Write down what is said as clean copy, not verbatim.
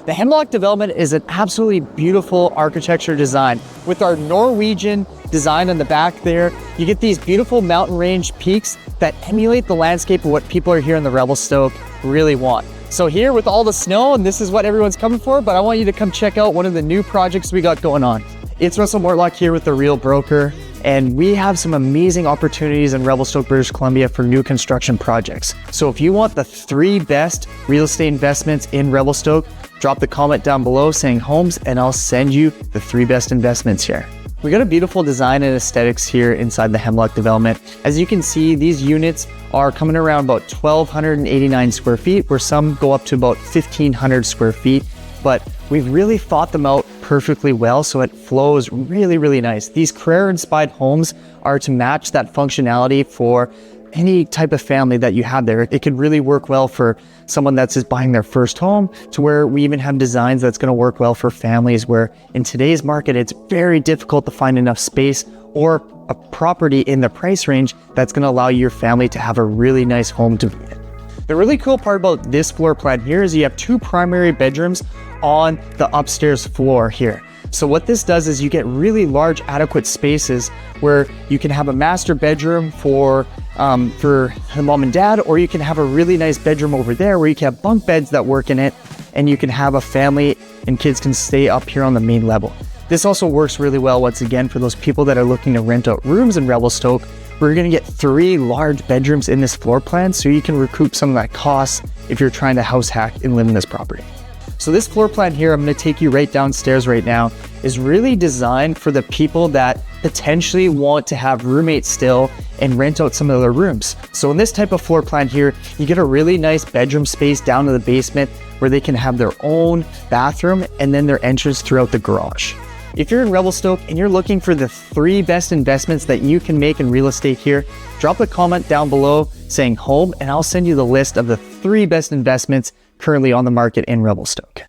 The Hemlock development is an absolutely beautiful architecture design. With our Norwegian design on the back there, you get these beautiful mountain range peaks that emulate the landscape of what people are here in the Revelstoke really want. So here with all the snow, and this is what everyone's coming for, but I want you to come check out one of the new projects we got going on. It's Russell Mortlock here with The Real Broker, and we have some amazing opportunities in Revelstoke, British Columbia for new construction projects. So if you want the 3 best real estate investments in Revelstoke, drop the comment down below saying homes and I'll send you the 3 best investments here. We got a beautiful design and aesthetics here inside the Hemlock development. As you can see, these units are coming around about 1,289 square feet, where some go up to about 1,500 square feet, but we've really thought them out perfectly well, so it flows really, really nice. These Carrera-inspired homes are to match that functionality for any type of family that you have there. It could really work well for someone that's just buying their first home, to where we even have designs that's going to work well for families where in today's market, it's very difficult to find enough space or a property in the price range that's going to allow your family to have a really nice home to be in. The really cool part about this floor plan here is you have 2 primary bedrooms on the upstairs floor here. So what this does is you get really large adequate spaces where you can have a master bedroom for the mom and dad, or you can have a really nice bedroom over there where you can have bunk beds that work in it, and you can have a family and kids can stay up here on the main level. This also works really well, once again, for those people that are looking to rent out rooms in Revelstoke. We're going to get 3 large bedrooms in this floor plan, so you can recoup some of that cost if you're trying to house hack and live in this property. So this floor plan here, I'm going to take you right downstairs right now, is really designed for the people that potentially want to have roommates still and rent out some of their rooms. So in this type of floor plan here, you get a really nice bedroom space down to the basement where they can have their own bathroom and then their entrance throughout the garage. If you're in Revelstoke and you're looking for the 3 best investments that you can make in real estate here, drop a comment down below saying home, and I'll send you the list of the 3 best investments currently on the market in Revelstoke.